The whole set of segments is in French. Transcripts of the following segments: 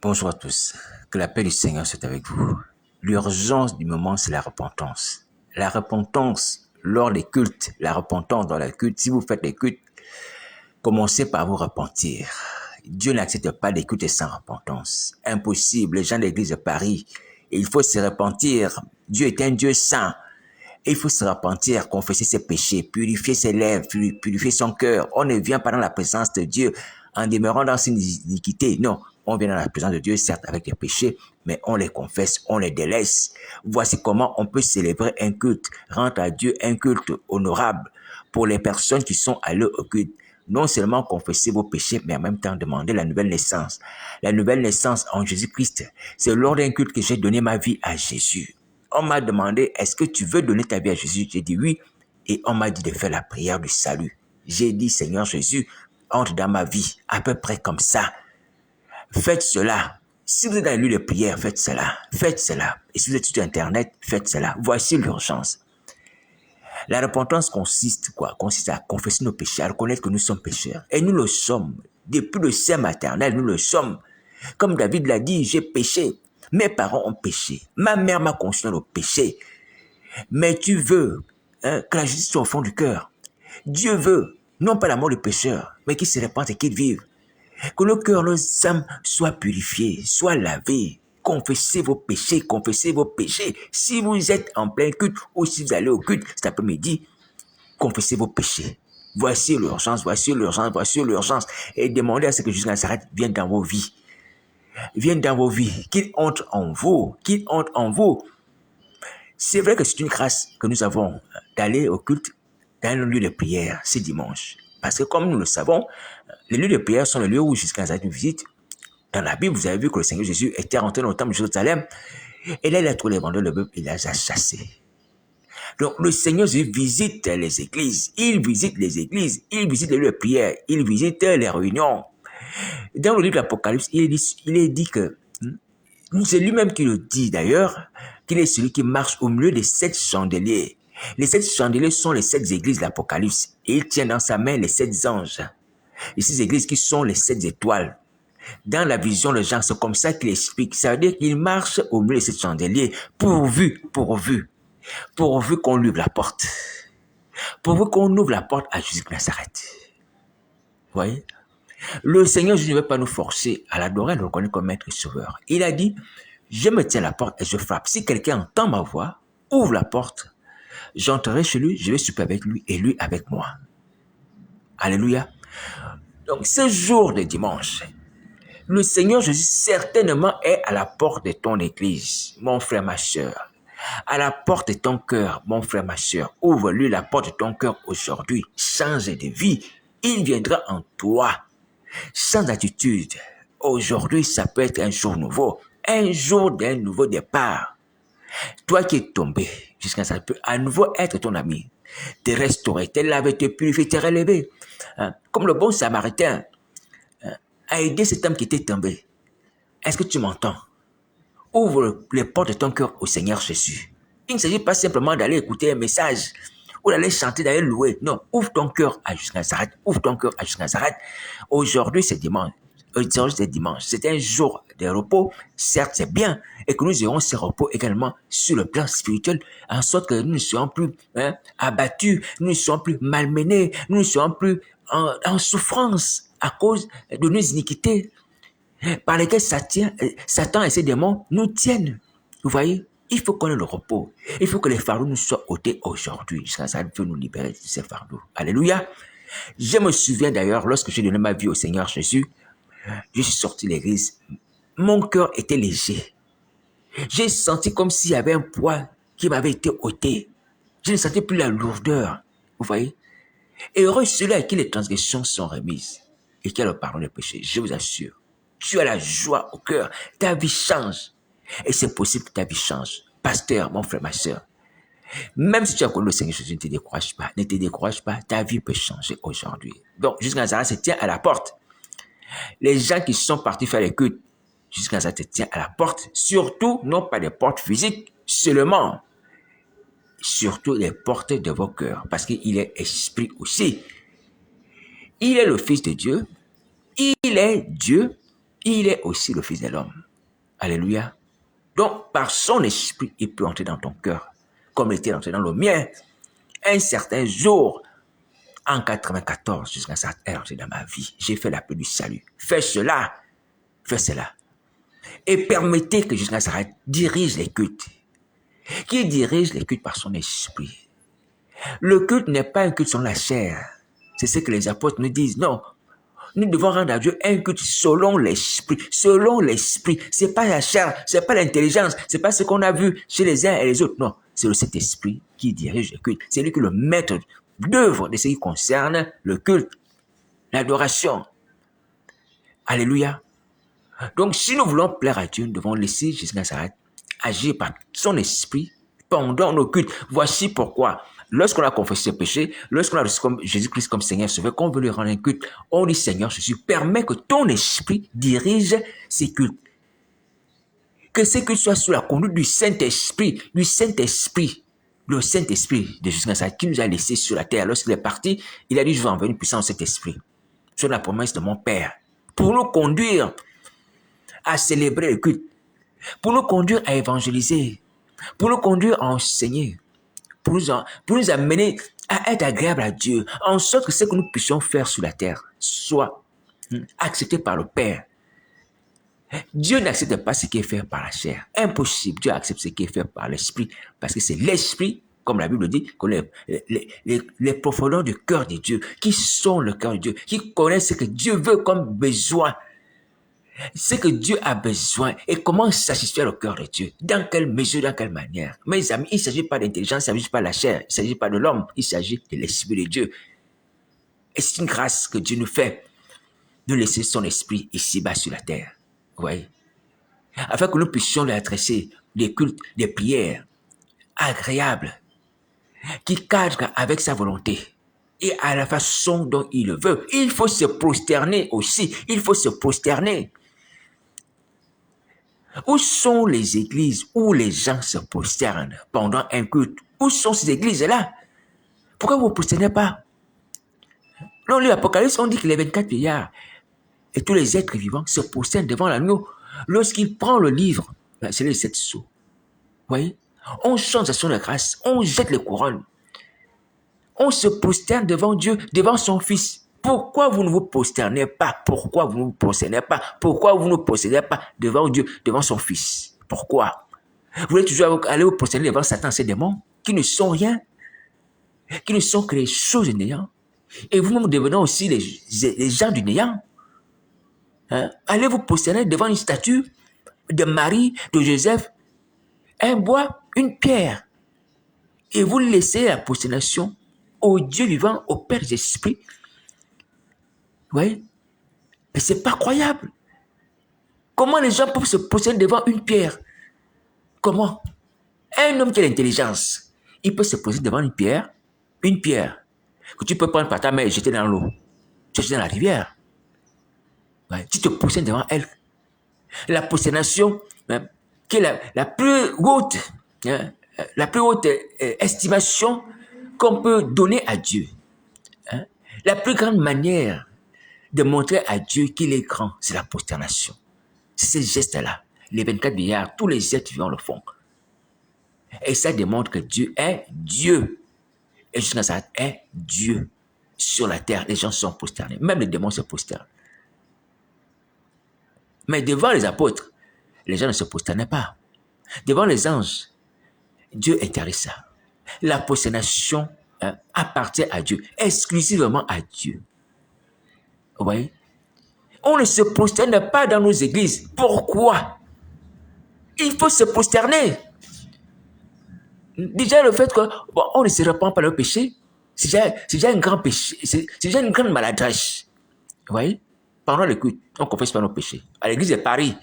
Bonjour à tous, que la paix du Seigneur soit avec vous. L'urgence du moment, c'est la repentance. La repentance lors des cultes, la repentance dans les cultes. Si vous faites les cultes, commencez par vous repentir. Dieu n'accepte pas les cultes sans repentance. Impossible, les gens de l'église de Paris, il faut se repentir. Dieu est un Dieu saint. Et il faut se repentir, confesser ses péchés, purifier ses lèvres, purifier son cœur. On ne vient pas dans la présence de Dieu en demeurant dans ses iniquités. Non, on vient dans la présence de Dieu, certes avec des péchés, mais on les confesse, on les délaisse. Voici comment on peut célébrer un culte, rendre à Dieu un culte honorable pour les personnes qui sont allées au culte. Non seulement confesser vos péchés, mais en même temps demander la nouvelle naissance. La nouvelle naissance en Jésus-Christ, c'est lors d'un culte que j'ai donné ma vie à Jésus. On m'a demandé, est-ce que tu veux donner ta vie à Jésus? J'ai dit oui. Et on m'a dit de faire la prière du salut. J'ai dit, Seigneur Jésus, entre dans ma vie, à peu près comme ça. Faites cela. Si vous êtes dans les lieux de prière, faites cela. Faites cela. Et si vous êtes sur Internet, faites cela. Voici l'urgence. La repentance consiste à confesser nos péchés, à reconnaître que nous sommes pécheurs. Et nous le sommes. Depuis le sein maternel, nous le sommes. Comme David l'a dit, j'ai péché. Mes parents ont péché. Ma mère m'a conçu dans le péché. Mais tu veux que la justice soit au fond du cœur. Dieu veut, non pas la mort du pécheur, mais qu'il se répande et qu'il vive. Que le cœur, nos âmes soient purifiés, soient lavés. Confessez vos péchés, confessez vos péchés. Si vous êtes en plein culte ou si vous allez au culte cet après-midi, confessez vos péchés. Voici l'urgence, voici l'urgence, voici l'urgence. Et demandez à ce que Jésus Nazareth vienne dans vos vies. Vienne dans vos vies, qu'il entre en vous, qu'il entre en vous. C'est vrai que c'est une grâce que nous avons d'aller au culte dans un lieu de prière ce dimanche. Parce que comme nous le savons, les lieux de prière sont les lieux où Jésus Nazareth nous visite. Dans la Bible, vous avez vu que le Seigneur Jésus était rentré dans le temple de Jérusalem. Et là, il a trouvé les vendeurs de bœufs, il les a chassés. Donc, le Seigneur Jésus visite les églises. Il visite les églises. Il visite les lieux de prière. Il visite les réunions. Dans le livre de l'Apocalypse, il est dit que, c'est lui-même qui le dit d'ailleurs, qu'il est celui qui marche au milieu des 7 chandeliers. Les 7 chandeliers sont les 7 églises de l'Apocalypse. Et il tient dans sa main les 7 anges. Les 6 églises qui sont les 7 étoiles. Dans la vision de Jean, c'est comme ça qu'il explique. Ça veut dire qu'il marche au milieu de ces chandeliers, pourvu qu'on lui ouvre la porte. Pourvu qu'on ouvre la porte à Jésus de Nazareth. Vous voyez? Le Seigneur Jésus ne veut pas nous forcer à l'adorer, à le reconnaître comme maître et sauveur. Il a dit, je me tiens à la porte et je frappe. Si quelqu'un entend ma voix, ouvre la porte, j'entrerai chez lui, je vais souper avec lui et lui avec moi. Alléluia. Donc, ce jour de dimanche, le Seigneur Jésus certainement est à la porte de ton église, mon frère, ma soeur. À la porte de ton cœur, mon frère, ma soeur. Ouvre-lui la porte de ton cœur aujourd'hui. Change de vie. Il viendra en toi. Sans attitude. Aujourd'hui, ça peut être un jour nouveau. Un jour d'un nouveau départ. Toi qui es tombé, jusqu'à ça peut à nouveau être ton ami. Te restaurer, te laver, te purifier, te relever. Comme le bon Samaritain a aidé cet homme qui était tombé. Est-ce que tu m'entends? Ouvre les portes de ton cœur au Seigneur Jésus. Il ne s'agit pas simplement d'aller écouter un message ou d'aller chanter, d'aller louer. Non, ouvre ton cœur à Jésus Nazareth. Ouvre ton cœur à Jésus Nazareth. Aujourd'hui, c'est dimanche. Aujourd'hui, c'est dimanche. C'est un jour de repos. Certes, c'est bien. Et que nous aurons ce repos également sur le plan spirituel, en sorte que nous ne soyons plus abattus, nous ne soyons plus malmenés, nous ne soyons plus en souffrance à cause de nos iniquités par lesquels Satan et ses démons nous tiennent. Vous voyez, il faut qu'on ait le repos. Il faut que les fardeaux nous soient ôtés aujourd'hui. Ça peut nous libérer de ces fardeaux. Alléluia. Je me souviens d'ailleurs, lorsque j'ai donné ma vie au Seigneur Jésus, je suis sorti de l'église. Mon cœur était léger. J'ai senti comme s'il y avait un poids qui m'avait été ôté. Je ne sentais plus la lourdeur. Vous voyez. Et heureux celui à qui les transgressions sont remises et qui a le pardon des péchés. Je vous assure. Tu as la joie au cœur. Ta vie change. Et c'est possible que ta vie change. Pasteur, mon frère, ma soeur. Même si tu as connu le Seigneur Jésus, ne te décourage pas. Ne te décourage pas. Ta vie peut changer aujourd'hui. Donc, Jésus Nazareth se tient à la porte. Les gens qui sont partis faire les cultes, Jésus Nazareth se tient à la porte. Surtout, non pas des portes physiques seulement. Surtout les portes de vos cœurs. Parce qu'il est esprit aussi. Il est le Fils de Dieu. Il est Dieu. il est aussi le Fils de l'homme. Alléluia. Donc, par son esprit, il peut entrer dans ton cœur, comme il était entré dans le mien. Un certain jour, en 94, jusqu'à ça, est entré dans ma vie. J'ai fait l'appel du salut. Fais cela. Fais cela. Et permettez que jusqu'à ça dirige les cultes. Qui dirige les cultes par son esprit. Le culte n'est pas un culte sans la chair. C'est ce que les apôtres nous disent. Non. Nous devons rendre à Dieu un culte selon l'esprit. Selon l'esprit. C'est pas la chair, c'est pas l'intelligence, c'est pas ce qu'on a vu chez les uns et les autres. Non. C'est le Saint-Esprit qui dirige le culte. C'est lui qui est le maître d'œuvre de ce qui concerne le culte, l'adoration. Alléluia. Donc, si nous voulons plaire à Dieu, nous devons laisser Jésus Nazareth agir par son esprit pendant nos cultes. Voici pourquoi. Lorsqu'on a confessé ses péchés, lorsqu'on a reçu Jésus-Christ comme Seigneur Sauveur, qu'on veut lui rendre un culte, on dit Seigneur Jésus, permets que ton esprit dirige ces cultes. Que ces cultes soient sous la conduite du Saint-Esprit, le Saint-Esprit de Jésus Nazareth qui nous a laissés sur la terre. Lorsqu'il est parti, il a dit, je vais envoyer une puissance de cet esprit, sur la promesse de mon Père, pour nous conduire à célébrer le culte, pour nous conduire à évangéliser, pour nous conduire à enseigner, pour nous amener à être agréable à Dieu, en sorte que ce que nous puissions faire sur la terre soit accepté par le Père. Dieu n'accepte pas ce qui est fait par la chair. Impossible. Dieu accepte ce qui est fait par l'esprit, parce que c'est l'esprit, comme la Bible dit, les profondeurs du cœur de Dieu, qui sont le cœur de Dieu, qui connaissent ce que Dieu veut comme besoin, ce que Dieu a besoin et comment satisfaire le cœur de Dieu. Dans quelle mesure, dans quelle manière. Mes amis, il ne s'agit pas d'intelligence, il ne s'agit pas de la chair, il ne s'agit pas de l'homme, il s'agit de l'esprit de Dieu. Et c'est une grâce que Dieu nous fait de laisser son esprit ici-bas sur la terre. Vous voyez? Afin que nous puissions lui adresser des cultes, des prières agréables qui cadrent avec sa volonté et à la façon dont il le veut. Il faut se prosterner aussi. Il faut se prosterner. Où sont les églises où les gens se prosternent pendant un culte? Où sont ces églises-là? Pourquoi vous ne vous prosternez pas? Dans l'Apocalypse, on dit que les 24 vieillards et tous les êtres vivants se prosternent devant l'agneau. Lorsqu'il prend le livre, c'est les 7 sceaux. Vous voyez? On chante à son grâce, on jette les couronnes. On se prosterne devant Dieu, devant son Fils. Pourquoi vous ne vous prosternez pas? Pourquoi vous ne vous prosternez pas? Pourquoi vous ne prosternez pas devant Dieu, devant son Fils? Pourquoi? Vous voulez toujours aller vous prosterner devant Satan, ces démons, qui ne sont rien, qui ne sont que les choses du néant. Et vous-même devenez aussi les gens du néant. Hein? Allez vous prosterner devant une statue de Marie, de Joseph, un bois, une pierre. Et vous laissez la prosternation au Dieu vivant, au Père des esprits. Vous voyez? Mais c'est pas croyable. Comment les gens peuvent se prosterner devant une pierre? Comment? Un homme qui a l'intelligence, il peut se prosterner devant une pierre que tu peux prendre par ta main et jeter dans l'eau, jeter dans la rivière. Ouais. Tu te prosternes devant elle. La prosternation, hein, qui est la plus haute, hein, la plus haute estimation qu'on peut donner à Dieu. Hein. La plus grande manière de montrer à Dieu qu'il est grand, c'est la prosternation. C'est ce geste-là. Les 24 vieillards, tous les êtres vivants le font. Et ça démontre que Dieu est Dieu. Et Jésus Nazareth est Dieu. Sur la terre, les gens sont prosternés. Même les démons se prosternent. Mais devant les apôtres, les gens ne se prosternaient pas. Devant les anges, Dieu interdit ça. La prosternation appartient à Dieu, exclusivement à Dieu. Vous voyez? On ne se prosterne pas dans nos églises. Pourquoi? Il faut se prosterner. Déjà, le fait qu'on ne se répand pas le péché, c'est déjà un grand péché, c'est déjà une grande maladresse. Vous voyez? Pendant le culte, on ne confesse pas nos péchés. À l'église de Paris,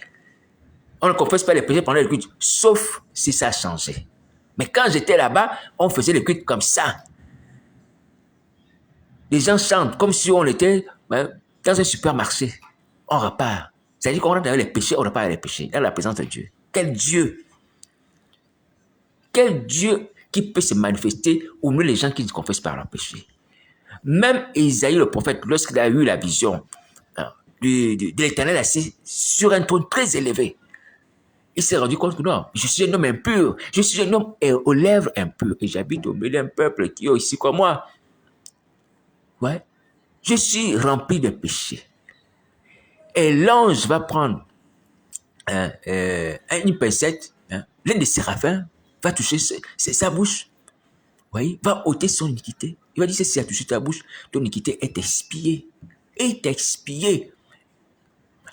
on ne confesse pas les péchés pendant le culte, sauf si ça a changé. Mais quand j'étais là-bas, on faisait le culte comme ça. Les gens chantent comme si on était dans un supermarché. On repart. C'est-à-dire qu'on rentre avec les péchés, on repart avec les péchés, dans la présence de Dieu. Quel Dieu! Quel Dieu qui peut se manifester au milieu des gens qui se confessent par leurs péchés. Même Isaïe le prophète, lorsqu'il a eu la vision de l'Éternel assis sur un trône très élevé. Il s'est rendu compte que non, je suis un homme impur, je suis un homme aux lèvres impures et j'habite au milieu d'un peuple qui est aussi comme moi. Ouais, je suis rempli de péchés. Et l'ange va prendre une pincette, l'un des séraphins va toucher sa bouche, voyez, va ôter son iniquité. Il va dire, si tu as touché ta bouche, ton iniquité est expiée. Est expiée.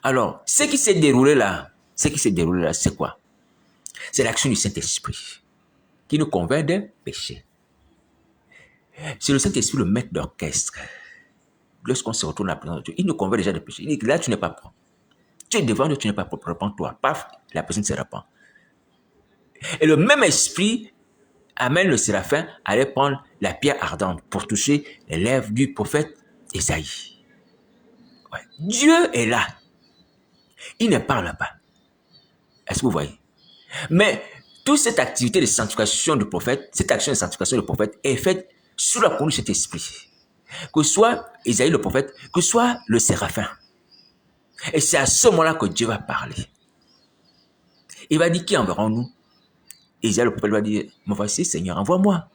Alors, ce qui s'est déroulé là, c'est quoi? C'est l'action du Saint-Esprit qui nous convainc des péchés. C'est le Saint-Esprit le maître d'orchestre. Lorsqu'on se retourne à la présence de Dieu, il nous convainc déjà des péchés. Il dit que là, tu n'es pas propre. Tu es devant Dieu, tu n'es pas propre. Repends-toi. Paf, la personne se repent. Et le même esprit amène le séraphin à aller prendre la pierre ardente pour toucher les lèvres du prophète Ésaïe. Ouais. Dieu est là. Il ne parle pas. Est-ce que vous voyez? Mais toute cette activité de sanctification du prophète, cette action de sanctification du prophète est faite sous la conduite de cet esprit. Que ce soit Ésaïe le prophète, que ce soit le séraphin. Et c'est à ce moment-là que Dieu va parler. Il va dire, qui enverrons-nous? Ésaïe le prophète va dire, me voici Seigneur, envoie-moi.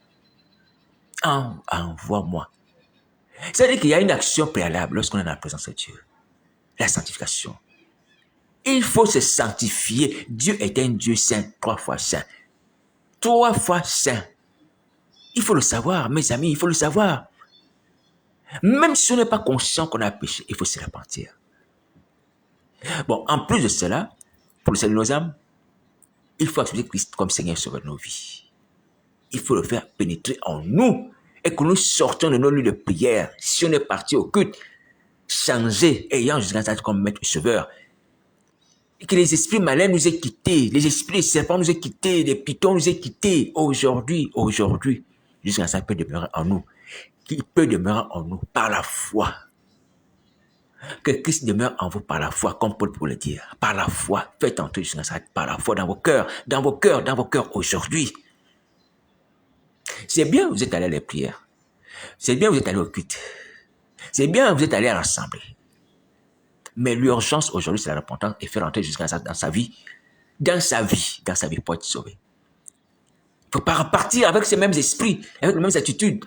Envoie-moi. C'est-à-dire qu'il y a une action préalable lorsqu'on est dans la présence de Dieu. La sanctification. Il faut se sanctifier. Dieu est un Dieu saint, 3 fois saint. 3 fois saint. Il faut le savoir, mes amis, il faut le savoir. Même si on n'est pas conscient qu'on a péché, il faut se repentir. Bon, en plus de cela, pour le salut de nos âmes, il faut accepter Christ comme Seigneur Sauveur de nos vies. Il faut le faire pénétrer en nous et que nous sortions de nos lieux de prière. Si on est parti au culte, changer, ayant Jésus-Christ comme maître sauveur, et que les esprits malins nous aient quittés, les esprits des serpents nous aient quittés, les pitons nous aient quittés. Aujourd'hui, Jésus-Christ peut demeurer en nous. Qui peut demeurer en nous par la foi. Que Christ demeure en vous par la foi, comme Paul pourrait le dire. Par la foi, faites entrer Jésus-Christ par la foi dans vos cœurs, dans vos cœurs aujourd'hui. C'est bien, vous êtes allé à les prières. C'est bien, vous êtes allé au culte. C'est bien, vous êtes allé à l'assemblée. Mais l'urgence aujourd'hui, c'est la repentance et faire entrer Jésus-Christ dans sa vie. Dans sa vie pour être sauvé. Il ne faut pas repartir avec ces mêmes esprits, avec les mêmes attitudes,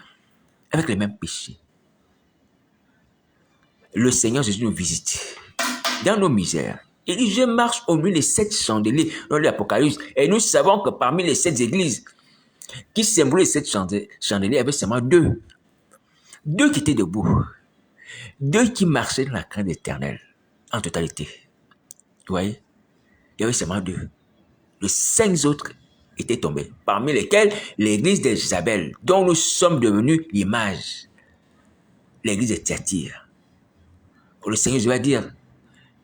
avec les mêmes péchés. Le Seigneur Jésus nous visite dans nos misères. Il dit, je marche au milieu des 7 chandeliers dans l'Apocalypse. Et nous savons que parmi les 7 églises qui symbolisent les 7 chandeliers, il y avait seulement 2. 2 qui étaient debout. 2 qui marchaient dans la crainte éternelle en totalité. Vous voyez? Il y avait seulement 2. Les 5 autres étaient tombés, parmi lesquels l'église de Jézabel, dont nous sommes devenus l'image. L'église de Thyatire. Le Seigneur va dire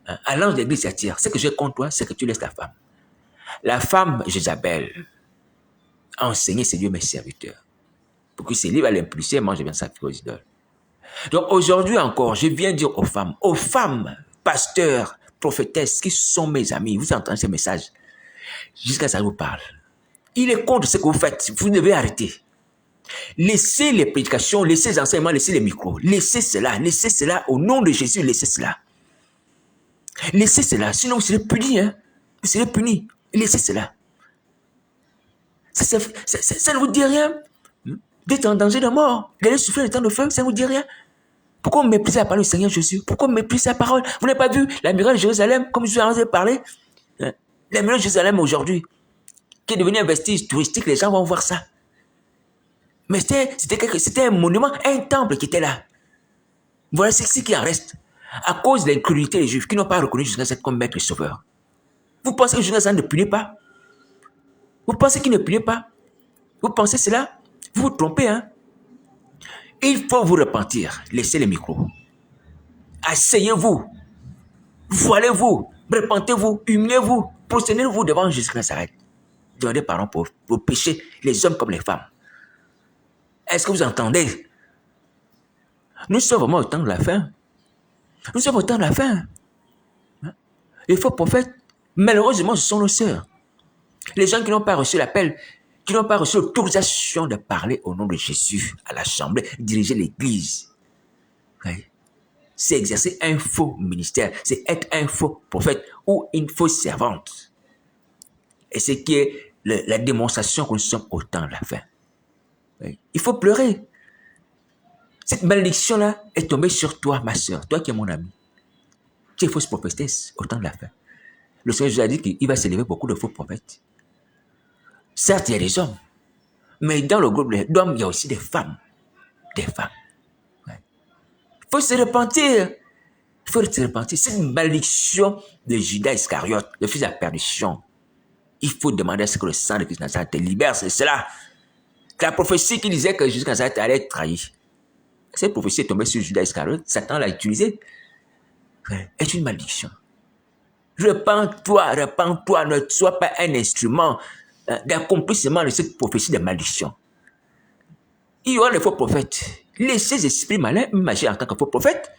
à l'ange de l'église de Thyatire, ce que j'ai contre toi, c'est que tu laisses la femme. La femme Jézabel a enseigné ces dieux mes serviteurs. Pour que ces livres à l'impulser, mange bien ça aux idoles. Donc aujourd'hui encore, je viens dire aux femmes, pasteurs, prophétesses, qui sont mes amis, vous entendez ces messages, jusqu'à ça vous parle. Il est contre ce que vous faites, vous devez arrêter. Laissez les prédications, laissez les enseignements, laissez les micros, laissez cela, au nom de Jésus, laissez cela. Laissez cela, sinon vous serez punis, vous serez punis, laissez cela. Ça ne vous dit rien. D'être en danger de mort, d'aller souffrir le temps de feu, ça ne vous dit rien. Pourquoi vous méprisez la parole du Seigneur Jésus? Pourquoi vous méprisez la parole? Vous n'avez pas vu la muraille de Jérusalem, comme je vous ai parlé? La muraille de Jérusalem aujourd'hui, qui est devenue un vestige touristique, les gens vont voir ça. Mais c'était un monument, un temple qui était là. Voilà ce qui en reste. À cause de l'incrédulité des Juifs qui n'ont pas reconnu Jésus comme maître et sauveur. Vous pensez que Jésus ne punit pas? Vous pensez qu'il ne punit pas? Vous pensez cela? Vous vous trompez, Il faut vous repentir. Laissez les micros. Asseyez-vous. Voilez-vous. Repentez-vous. Humiliez-vous. Prosternez-vous devant Jésus-Christ. Demandez pardon pour vos péchés, les hommes comme les femmes. Est-ce que vous entendez? Nous sommes vraiment au temps de la fin. Nous sommes au temps de la fin. Les faux prophètes, malheureusement, ce sont nos sœurs. Les gens qui n'ont pas reçu l'appel, qui n'ont pas reçu l'autorisation de parler au nom de Jésus à l'assemblée, diriger l'église. Oui. c'est exercer un faux ministère, c'est être un faux prophète ou une fausse servante. Et c'est qui est la démonstration que nous sommes au temps de la fin. Oui. Il faut pleurer. Cette malédiction-là est tombée sur toi, ma soeur, toi qui es mon ami. Tu es fausse prophétesse au temps de la fin. Le Seigneur Jésus a dit qu'il va s'élever beaucoup de faux prophètes. Certes, il y a des hommes, mais dans le groupe d'hommes, il y a aussi des femmes. Des femmes. Ouais. Il faut se repentir. Il faut se repentir. C'est une malédiction de Judas Iscariote, le fils de la perdition. Il faut demander à ce que le sang de Christ Nazareth te libère, c'est cela. La prophétie qui disait que Jésus Nazareth allait être trahi. Cette prophétie est tombée sur Judas Iscariote, Satan l'a utilisée. Est une malédiction. Repends-toi, ne sois pas un instrument d'accomplissement de cette prophétie de malédiction. Il y aura des faux prophètes. Laissez les esprits malins m'agir en tant que faux prophète.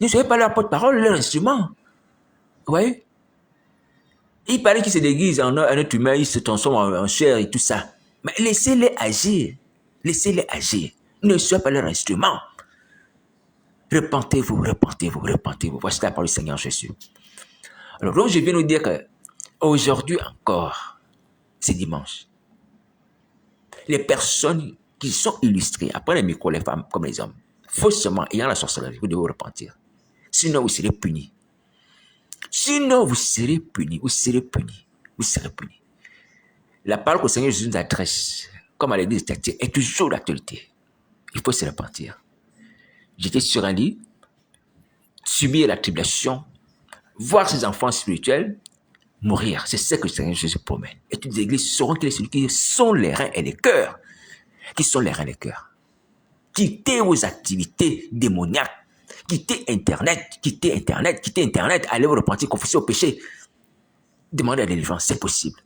Ne soyez pas leur porte-parole, leur instrument. Vous voyez? Il paraît qu'ils se déguisent en un être humain, ils se transforment en chair et tout ça. Mais laissez-les agir. Laissez-les agir. Ne soyez pas leur instrument. Repentez-vous, repentez-vous, repentez-vous. Voici la parole du Seigneur Jésus. Alors, donc, je viens nous dire que aujourd'hui encore, c'est dimanche. Les personnes qui sont illustrées, après les micros, les femmes comme les hommes, faussement ayant la sorcellerie, vous devez vous repentir. Sinon, vous serez punis. Sinon, vous serez punis, vous serez punis, vous serez punis. La parole que le Seigneur Jésus nous adresse, comme à l'église de Thyatire, est toujours d'actualité. Il faut se repentir. J'étais sur un lit, subir la tribulation, voir ses enfants spirituels mourir. C'est ce que le Seigneur Jésus promet. Et toutes les églises sauront qu'il est celui qui sont les reins et les cœurs. Qui sont les reins et les cœurs. Quittez vos activités démoniaques. Quittez Internet, allez vous repentir, confesser au péché. Demandez la délivrance, c'est possible.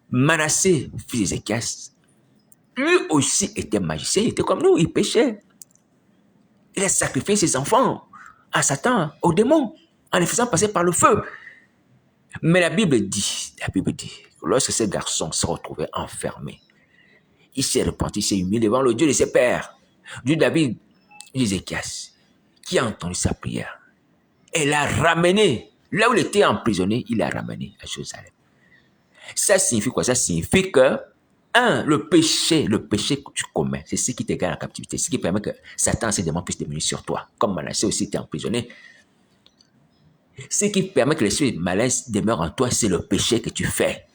Manassé, fils d'Ézéchias, lui aussi était magicien, il était comme nous, il péchait. Il a sacrifié ses enfants à Satan, aux démons, en les faisant passer par le feu. Mais la Bible dit, que lorsque ce garçon se retrouvait enfermé, il s'est repenti, il s'est humilié devant le Dieu de ses pères, Dieu David, d'Ézéchias, qui a entendu sa prière. Et l'a ramené, là où il était emprisonné, il l'a ramené à Jérusalem. Ça signifie quoi? Ça signifie que, le péché que tu commets, c'est ce qui t'égare en captivité, ce qui permet que Satan, ces démons, puissent devenir sur toi. Comme Manassé aussi était emprisonné. Ce qui permet que l'esprit malin demeure en toi, c'est le péché que tu fais.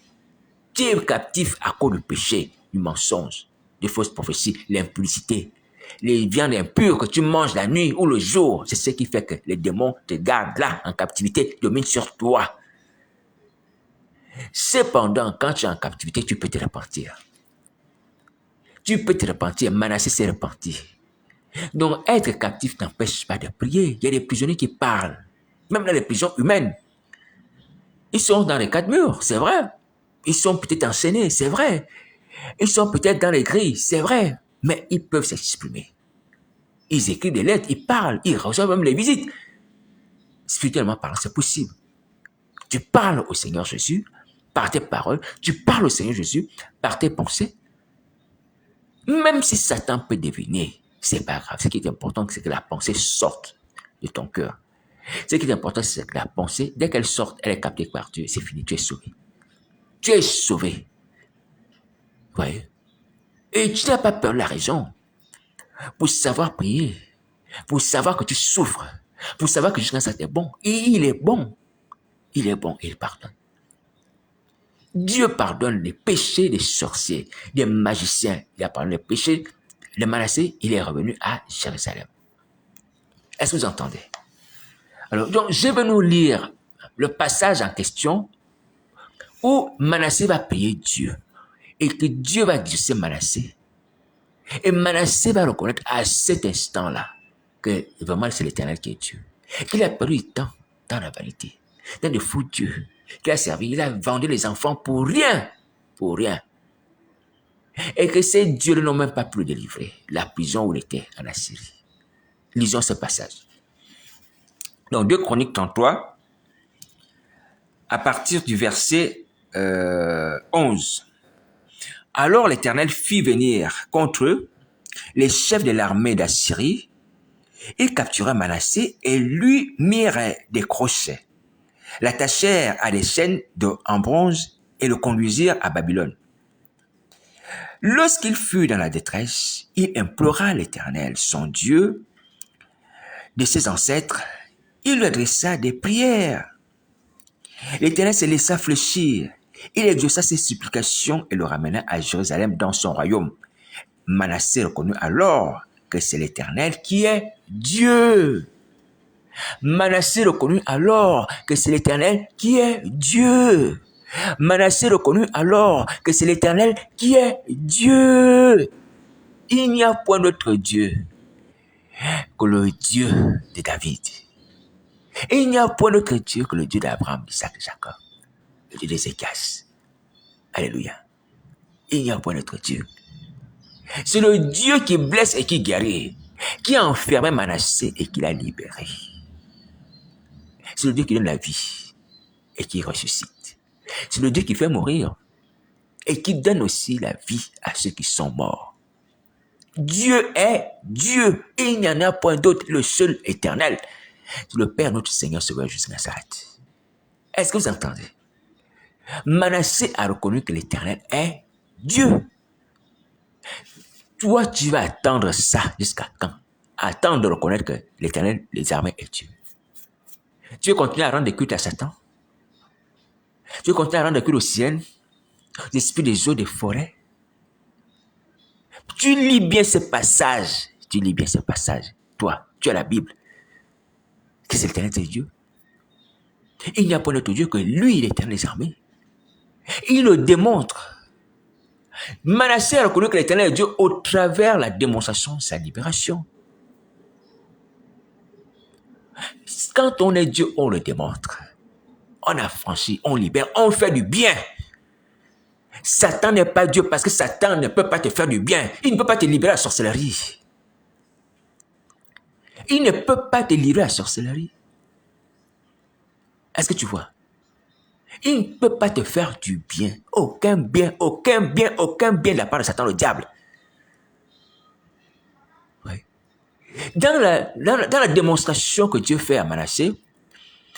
Tu es captif à cause du péché, du mensonge, des fausses prophéties, l'impudicité, les viandes impures que tu manges la nuit ou le jour. C'est ce qui fait que les démons te gardent là, en captivité, dominent sur toi. Cependant, quand tu es en captivité, tu peux te repentir. Tu peux te repentir. Manassé s'est repenti. Donc, être captif n'empêche pas de prier. Il y a des prisonniers qui parlent. Même dans les prisons humaines. Ils sont dans les quatre murs, c'est vrai. Ils sont peut-être enchaînés, c'est vrai. Ils sont peut-être dans les grilles, c'est vrai. Mais ils peuvent s'exprimer. Ils écrivent des lettres, ils parlent, ils reçoivent même les visites. Spirituellement parlant, c'est possible. Tu parles au Seigneur Jésus par tes paroles. Tu parles au Seigneur Jésus par tes pensées. Même si Satan peut deviner, c'est pas grave. Ce qui est important, c'est que la pensée sorte de ton cœur. Ce qui est important, c'est que la pensée, dès qu'elle sort, elle est captée par Dieu. C'est fini, tu es sauvé. Tu es sauvé. Vous voyez? Et tu n'as pas peur de la raison. Pour savoir prier. Pour savoir que tu souffres. Pour savoir que jusqu'à ça, t'es bon. Et il est bon. Il est bon et il pardonne. Dieu pardonne les péchés des sorciers, des magiciens. Il a pardonné les péchés de Manassé. Il est revenu à Jérusalem. Est-ce que vous entendez? Alors, donc, je vais nous lire le passage en question où Manassé va prier Dieu et que Dieu va exaucer Manassé. Et Manassé va reconnaître à cet instant-là que vraiment c'est l'Éternel qui est Dieu. Qu'il a perdu du temps dans la vanité, dans de fous dieux, qu'il a servi, il a vendu les enfants pour rien, pour rien. Et que ces dieux n'ont même pas pu le délivrer, la prison où il était en Assyrie. Lisons ce passage. Donc 2 Chroniques 33, à partir du verset 11. Alors l'Éternel fit venir contre eux les chefs de l'armée d'Assyrie Ils capturèrent Manassé et lui mirent des crochets, l'attachèrent à des chaînes en bronze et le conduisirent à Babylone. Lorsqu'il fut dans la détresse, il implora l'Éternel, son Dieu, de ses ancêtres. Il lui adressa des prières. L'Éternel se laissa fléchir. Il exauça ses supplications et le ramena à Jérusalem dans son royaume. Manassé reconnut alors que c'est l'Éternel qui est Dieu. Manassé reconnut alors que c'est l'Éternel qui est Dieu. Manassé reconnut alors que c'est l'Éternel qui est Dieu. Il n'y a point d'autre Dieu que le Dieu de David. Il n'y a point d'autre Dieu que le Dieu d'Abraham, d'Isaac et Jacob, le Dieu d'Ézéchias. Alléluia. Il n'y a point d'autre Dieu. C'est le Dieu qui blesse et qui guérit, qui a enfermé Manassé et qui l'a libéré. C'est le Dieu qui donne la vie et qui ressuscite. C'est le Dieu qui fait mourir et qui donne aussi la vie à ceux qui sont morts. Dieu est Dieu. Il n'y en a point d'autre, le seul éternel. C'est le Père, notre Seigneur, Sauveur Jésus Nazareth. Est-ce que vous entendez? Manassé a reconnu que l'Éternel est Dieu. Toi, tu vas attendre ça jusqu'à quand? Attendre de reconnaître que l'Éternel, les armées, est Dieu. Tu veux continuer à rendre des cultes à Satan? Tu veux continuer à rendre des cultes au ciel, l'esprit des eaux, des forêts? Tu lis bien ce passage. Tu lis bien ce passage. Toi, tu as la Bible. Que c'est l'Éternel, c'est Dieu. Il n'y a pas d'autre Dieu que lui, l'Éternel des armées. Il le démontre. Manassé a reconnu que l'Éternel est Dieu au travers de la démonstration de sa libération. Quand on est Dieu, on le démontre. On affranchit, on libère, on fait du bien. Satan n'est pas Dieu parce que Satan ne peut pas te faire du bien. Il ne peut pas te libérer à la sorcellerie. Il ne peut pas te livrer à la sorcellerie. Est-ce que tu vois? Il ne peut pas te faire du bien. Aucun bien, aucun bien, aucun bien de la part de Satan, le diable. Oui. Dans la démonstration que Dieu fait à Manassé,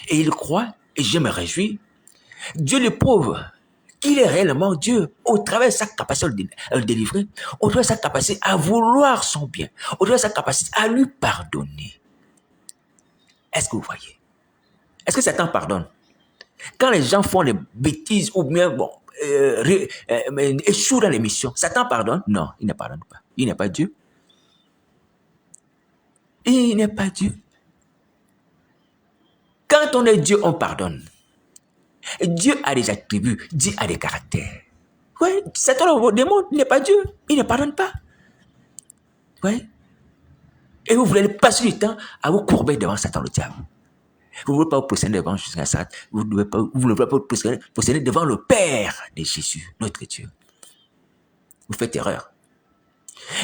et il croit, et je me réjouis, Dieu le prouve qu'il est réellement Dieu au travers de sa capacité à le délivrer, au travers de sa capacité à vouloir son bien, au travers de sa capacité à lui pardonner. Est-ce que vous voyez? Est-ce que Satan pardonne? Quand les gens font des bêtises ou bien échouent dans les missions, Satan pardonne? Non, il ne pardonne pas. Il n'est pas Dieu. Il n'est pas Dieu. Quand on est Dieu, on pardonne. Dieu a des attributs, Dieu a des caractères. Oui, Satan le démontre, il n'est pas Dieu. Il ne pardonne pas. Oui. Et vous voulez passer du temps à vous courber devant Satan le diable. Vous ne voulez pas vous positionner devant Jésus Nazareth. Vous ne voulez pas vous positionner devant le Père de Jésus, notre Dieu. Vous faites erreur.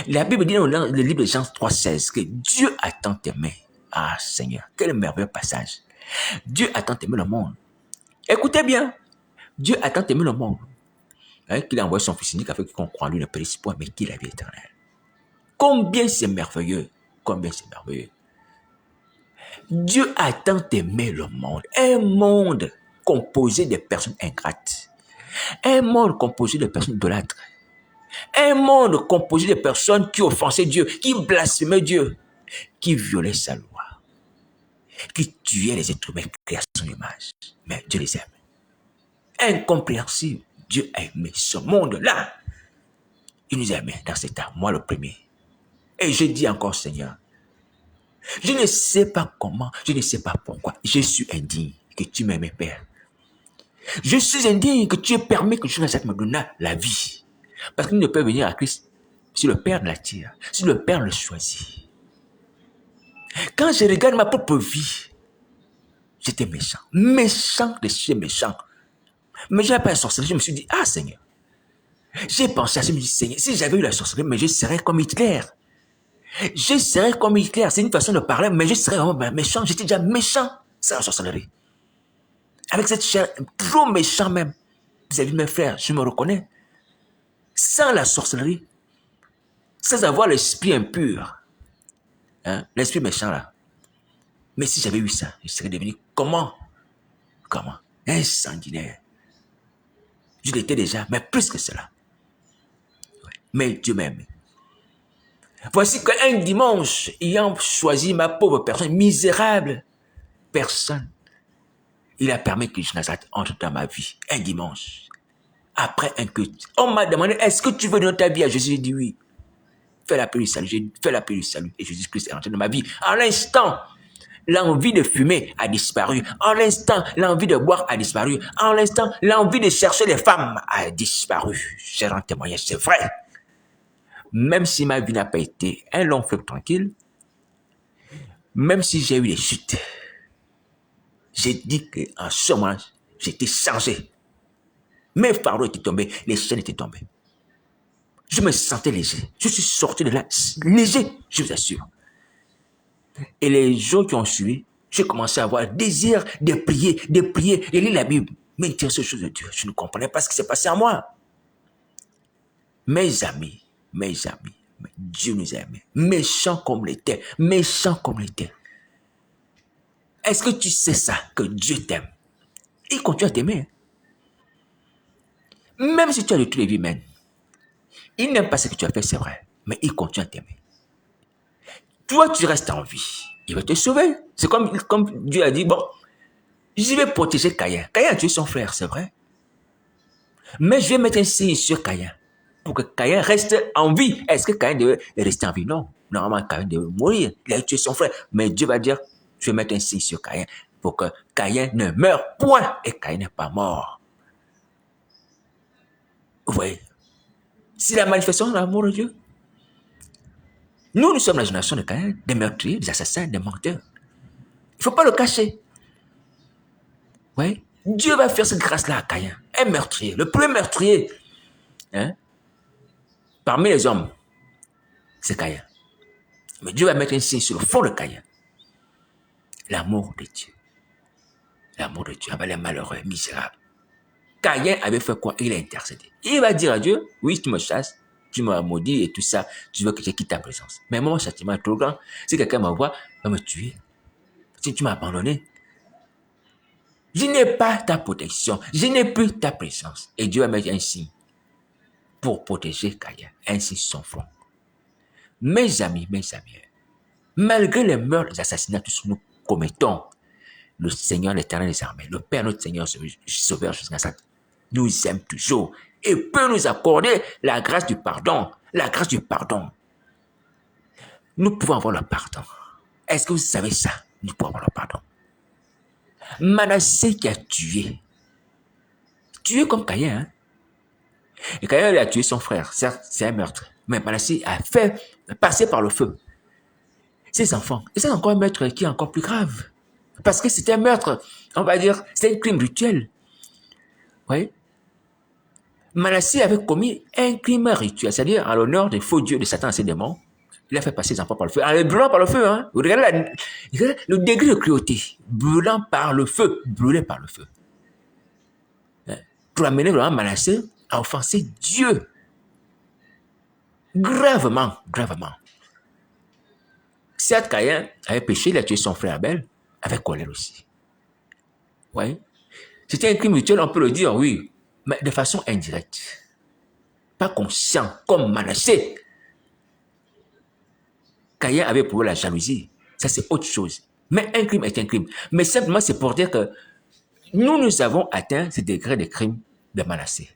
La Bible dit dans le livre de Jean 3,16 que Dieu a tant aimé. Ah Seigneur, quel merveilleux passage. Dieu a tant aimé le monde. Écoutez bien. Dieu a tant aimé le monde qu'il a envoyé son Fils unique afin qu'on croit en lui ne périsse point, mais qu'il a la vie éternelle. Combien c'est merveilleux. Combien c'est merveilleux. Dieu a tant aimé le monde. Un monde composé de personnes ingrates. Un monde composé de personnes idolâtres. Un monde composé de personnes qui offensaient Dieu, qui blasphémaient Dieu, qui violaient sa loi, qui tuaient les êtres humains créés à son image. Mais Dieu les aime. Incompréhensible, Dieu a aimé ce monde-là. Il nous a aimés dans cet art, moi le premier. Et je dis encore, Seigneur, je ne sais pas comment, je ne sais pas pourquoi, je suis indigne que tu m'aimes, Père. Je suis indigne que tu aies permis que je me donne la vie. Parce qu'il ne peut venir à Christ si le Père l'attire, si le Père le choisit. Quand je regarde ma propre vie, j'étais méchant. Méchant de chez méchant. Mais je n'avais pas la sorcellerie, je me suis dit, ah Seigneur. J'ai pensé à ça, je me dis, Seigneur, si j'avais eu la sorcellerie, mais je serais comme Hitler. Je serais comme Hitler, c'est une façon de parler, mais je serais vraiment méchant. J'étais déjà méchant sans la sorcellerie. Avec cette chair, trop méchant même. Vis-à-vis de mes frères, je me reconnais. Sans la sorcellerie, sans avoir l'esprit impur, Hein? L'esprit méchant là. Mais si j'avais eu ça, je serais devenu comment? Comment? Un sanguinaire. Je l'étais déjà, mais plus que cela. Ouais. Mais Dieu m'aime. Voici qu'un dimanche, ayant choisi ma pauvre personne, misérable personne, il a permis que Jonathan entre dans ma vie. Un dimanche. Après un culte. On m'a demandé, est-ce que tu veux donner ta vie à Jésus? J'ai dit oui. Fais l'appel du salut. J'ai fait l'appel du salut. Et Jésus-Christ est entré dans ma vie. En l'instant, l'envie de fumer a disparu. En l'instant, l'envie de boire a disparu. En l'instant, l'envie de chercher les femmes a disparu. J'ai rendu témoignage, c'est vrai. Même si ma vie n'a pas été un long fleuve tranquille, même si j'ai eu des chutes, j'ai dit qu'en ce moment, j'étais changé. Mes fardeaux étaient tombés, les chaînes étaient tombées. Je me sentais léger. Je suis sorti de là léger, je vous assure. Et les jours qui ont suivi, j'ai commencé à avoir le désir de prier, de lire la Bible, m'intéresser aux choses de Dieu. Je ne comprenais pas ce qui s'est passé à moi. Mes amis, Dieu nous aimait. Méchants comme l'était, méchants comme l'était. Est-ce que tu sais ça, que Dieu t'aime? Il continue à t'aimer. Même si tu as de toutes les vies humaines, il n'aime pas ce que tu as fait, c'est vrai, mais il continue à t'aimer. Toi, tu restes en vie. Il va te sauver. C'est comme Dieu a dit, bon, je vais protéger Caïn. Caïn a tué son frère, c'est vrai. Mais je vais mettre un signe sur Caïn pour que Caïn reste en vie. Est-ce que Caïn devait rester en vie? Non. Normalement, Caïn devait mourir. Il a tué son frère. Mais Dieu va dire, je vais mettre un signe sur Caïn pour que Caïn ne meure point et Caïn n'est pas mort. Vous voyez? C'est la manifestation de l'amour de Dieu. Nous sommes la génération de Caïn, des meurtriers, des assassins, des menteurs. Il ne faut pas le cacher. Oui. Dieu va faire cette grâce-là à Caïn, un meurtrier, le premier meurtrier. Hein? Parmi les hommes, c'est Caïn. Mais Dieu va mettre un signe sur le fond de Caïn. L'amour de Dieu. L'amour de Dieu envers les malheureux, misérables. Caïn avait fait quoi? Il a intercédé. Il va dire à Dieu, oui, tu me chasses, tu m'as maudit et tout ça, tu veux que je quitte ta présence. Mais mon châtiment est trop grand. Si quelqu'un m'envoie, va me tuer. Si tu m'as abandonné, je n'ai pas ta protection, je n'ai plus ta présence. Et Dieu va mettre un signe pour protéger Caïn, un signe sur son front. Mes amis, malgré les meurtres, les assassinats que nous commettons, le Seigneur, l'Éternel des armées, le Père, notre Seigneur, Sauveur, nous aime toujours et peut nous accorder la grâce du pardon. La grâce du pardon. Nous pouvons avoir le pardon. Est-ce que vous savez ça? Nous pouvons avoir le pardon. Manassé qui a tué comme Caïn. Hein? Et Caïn, il a tué son frère. Certes, c'est un meurtre. Mais Manassé a fait passer par le feu ses enfants. Et c'est encore un meurtre qui est encore plus grave. Parce que c'était un meurtre, on va dire, c'est un crime rituel. Oui. Manassé avait commis un crime rituel, c'est-à-dire en l'honneur des faux dieux de Satan et ses démons. Il a fait passer ses enfants par le feu, en les brûlant par le feu. Hein. Vous regardez le degré de cruauté, brûlant par le feu, brûlé par le feu. Hein. Pour amener vraiment Manassé à offenser Dieu. Gravement. Certes, Caïn avait péché, il a tué son frère Abel, avec colère aussi. Oui. C'était un crime rituel, on peut le dire, oui, mais de façon indirecte. Pas conscient, comme Manassé. Caïn avait éprouvé la jalousie. Ça, c'est autre chose. Mais un crime est un crime. Mais simplement, c'est pour dire que nous avons atteint ce degré de crime de Manassé.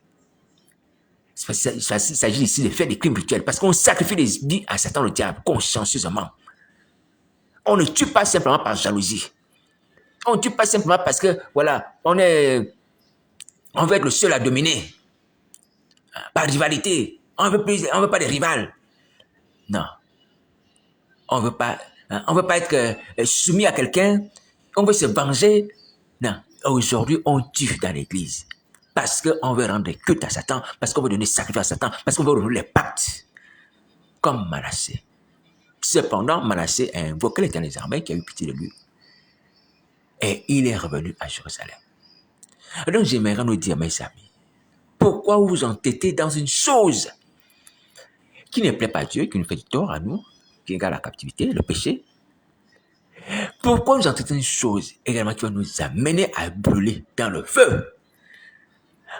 Il s'agit ici de faire des crimes rituels parce qu'on sacrifie des vies à Satan le diable consciencieusement. On ne tue pas simplement par jalousie. On ne tue pas simplement parce que, voilà, on veut être le seul à dominer. Par rivalité. On veut pas des rivales. Non. On veut pas être soumis à quelqu'un. On veut se venger. Non. Aujourd'hui, on tue dans l'église. Parce qu'on veut rendre culte à Satan. Parce qu'on veut donner sacrifice à Satan. Parce qu'on veut renouveler les pactes. Comme Manassé. Cependant, Manassé a invoqué l'Éternel des armées qui a eu pitié de lui. Et il est revenu à Jérusalem. Donc, j'aimerais nous dire, mes amis, pourquoi vous entêtez dans une chose qui ne plaît pas à Dieu, qui nous fait du tort à nous, qui égale la captivité, le péché. Pourquoi nous entretenons une chose également qui va nous amener à brûler dans le feu?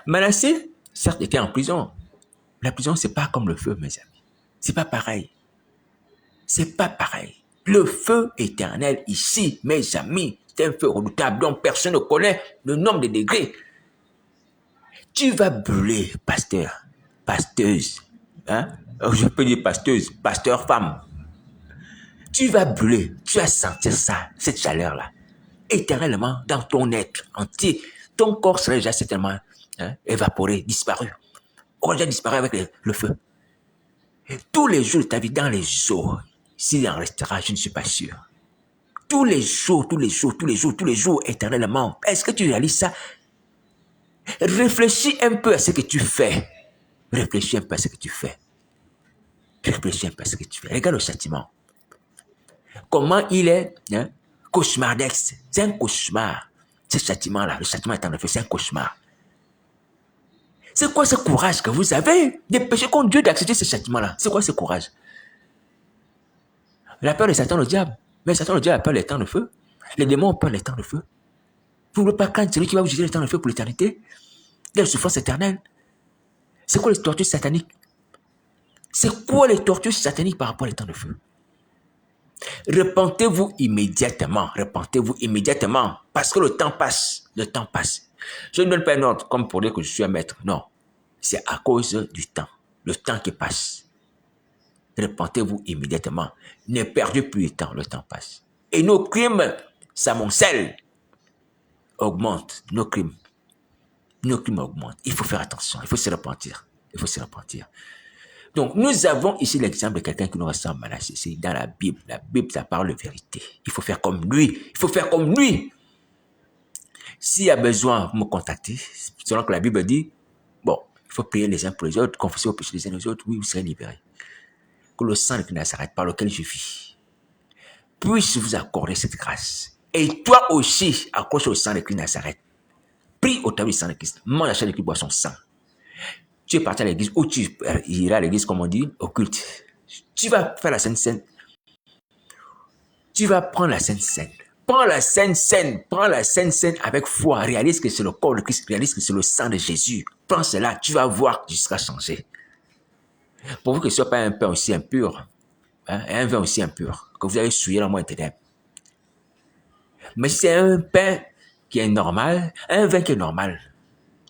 Manassé, certes, était en prison. La prison, c'est pas comme le feu, mes amis. C'est pas pareil. C'est pas pareil. Le feu éternel ici, mes amis, c'est un feu redoutable dont personne ne connaît le nombre de degrés. Tu vas brûler, pasteur, pasteuse, hein? Je peux dire pasteuse, pasteur femme. Tu vas brûler, tu vas sentir ça, cette chaleur-là, éternellement dans ton être entier. Ton corps serait déjà certainement évaporé, disparu. Aurait déjà disparu avec le feu. Tous les jours de ta vie dans les eaux, s'il en restera, je ne suis pas sûr. Tous les jours, tous les jours, tous les jours, tous les jours, éternellement. Est-ce que tu réalises ça? Réfléchis un peu à ce que tu fais. Réfléchis un peu à ce que tu fais. Réfléchis un peu à ce que tu fais. Regarde le châtiment. Comment il est cauchemardesque. C'est un cauchemar. Ce châtiment-là, le châtiment étant le feu, c'est un cauchemar. C'est quoi ce courage que vous avez de pécher contre Dieu d'accepter ce châtiment-là? C'est quoi ce courage? La peur de Satan, le diable. Mais Satan, le diable a peur des temps de feu. Les démons ont peur des temps de feu. Vous ne voulez pas craindre celui qui va vous juger les temps de feu pour l'éternité? De la souffrance éternelle. C'est quoi les tortures sataniques? C'est quoi les tortures sataniques par rapport aux temps de feu? Repentez-vous immédiatement. Repentez-vous immédiatement. Parce que le temps passe. Le temps passe. Je ne donne pas un ordre comme pour dire que je suis un maître. Non. C'est à cause du temps. Le temps qui passe. Repentez-vous immédiatement. Ne perdez plus de temps. Le temps passe. Et nos crimes s'amoncellent. Augmentent. Nos crimes augmentent. Il faut faire attention. Il faut se repentir. Il faut se repentir. Donc, nous avons ici l'exemple de quelqu'un qui nous ressemble à Manassé. C'est dans la Bible. La Bible, ça parle de vérité. Il faut faire comme lui. Il faut faire comme lui. S'il y a besoin, vous me contactez. Selon que la Bible dit, bon, il faut prier les uns pour les autres, confesser vos péchés les uns les autres. Oui, vous serez libérés. Que le sang de Christ Nazareth par lequel je vis puisse vous accorder cette grâce. Et toi aussi, accroche au sang de Christ Nazareth. Prie au travers du sang de Christ. Mange la chair de Christ, bois son sang. Tu es parti à l'église ou tu iras à l'église, comme on dit, au culte. Tu vas faire la Sainte Seine. Tu vas prendre la Sainte Seine. Prends la Sainte Seine. Prends la Sainte Seine avec foi. Réalise que c'est le corps de Christ. Réalise que c'est le sang de Jésus. Prends cela. Tu vas voir que tu seras changé. Pour que ce ne soit pas un pain aussi impur, un vin aussi impur, que vous avez souillé la moindre ténèbre. Mais si c'est un pain qui est normal, un vin qui est normal,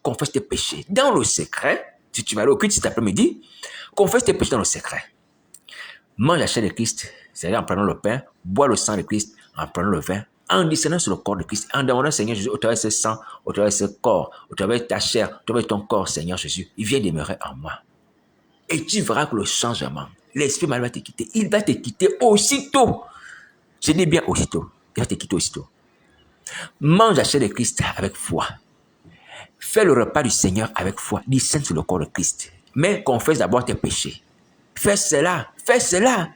confesse tes péchés dans le secret. Si tu vas aller au culte cet après-midi, confesse tes péchés dans le secret. Mange la chair de Christ, c'est-à-dire en prenant le pain, bois le sang de Christ, en prenant le vin, en discernant sur le corps de Christ, en demandant Seigneur Jésus, au travers de ce sang, au travers de ce corps, au travers de ta chair, au travers de ton corps, Seigneur Jésus, il vient demeurer en moi. Et tu verras que le changement, l'esprit mal va te quitter. Il va te quitter aussitôt. Je dis bien aussitôt. Il va te quitter aussitôt. Mange la chair de Christ avec foi. Fais le repas du Seigneur avec foi. Discerne sur le corps de Christ. Mais confesse d'abord tes péchés. Fais cela. Fais cela.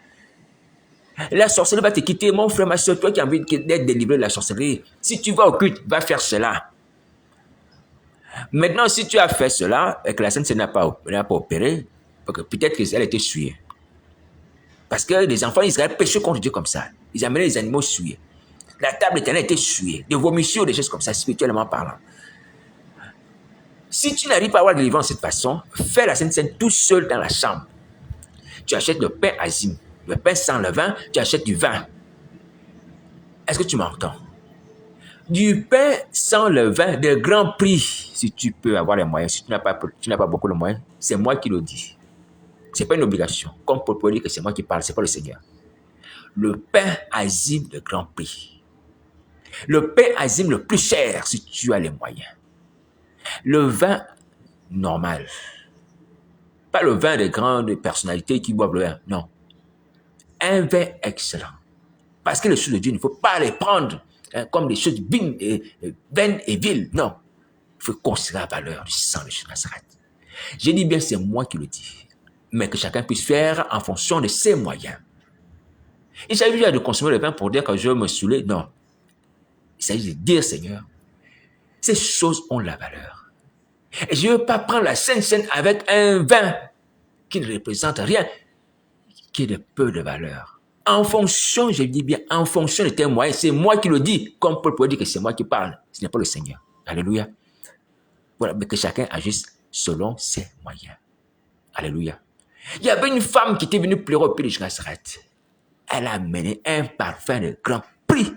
La sorcellerie va te quitter, mon frère, ma soeur, toi qui as envie d'être délivré de la sorcellerie. Si tu vas au culte, va faire cela. Maintenant, si tu as fait cela et que la Sainte Seine n'a pas opéré, peut-être qu'elle était souillée. Parce que les enfants d'Israël péchaient contre Dieu comme ça. Ils amenaient les animaux souillés. La table éternelle était souillée. Des vomissures, des choses comme ça, spirituellement parlant. Si tu n'arrives pas à avoir de délivrance de cette façon, fais la Sainte Seine tout seul dans la chambre. Tu achètes le pain azim, le pain sans levain, tu achètes du vin. Est-ce que tu m'entends? Du pain sans levain de grand prix, si tu peux avoir les moyens. Si tu n'as pas beaucoup de moyens, c'est moi qui le dis. Ce n'est pas une obligation. Comme pour dire que c'est moi qui parle, ce n'est pas le Seigneur. Le pain azim de grand prix. Le pain azim le plus cher, si tu as les moyens. Le vin normal. Pas le vin des grandes personnalités qui boivent le vin. Non. Un vin excellent. Parce que les choses de Dieu, il ne faut pas les prendre comme des choses vaines et viles. Non. Il faut considérer la valeur du sang de Jésus Nazareth. Je dis bien, c'est moi qui le dis. Mais que chacun puisse faire en fonction de ses moyens. Il s'agit pas de consommer le vin pour dire que je me saoulais. Non. Il s'agit de dire, Seigneur, ces choses ont la valeur. Et je ne veux pas prendre la Sainte Seine avec un vin qui ne représente rien, qui est de peu de valeur. En fonction, je dis bien, en fonction de tes moyens, c'est moi qui le dis, comme Paul pourrait dire que c'est moi qui parle, ce n'est pas le Seigneur. Alléluia. Voilà, mais que chacun agisse selon ses moyens. Alléluia. Il y avait une femme qui était venue pleurer au pied de Nazareth. Elle a amené un parfum de grand prix.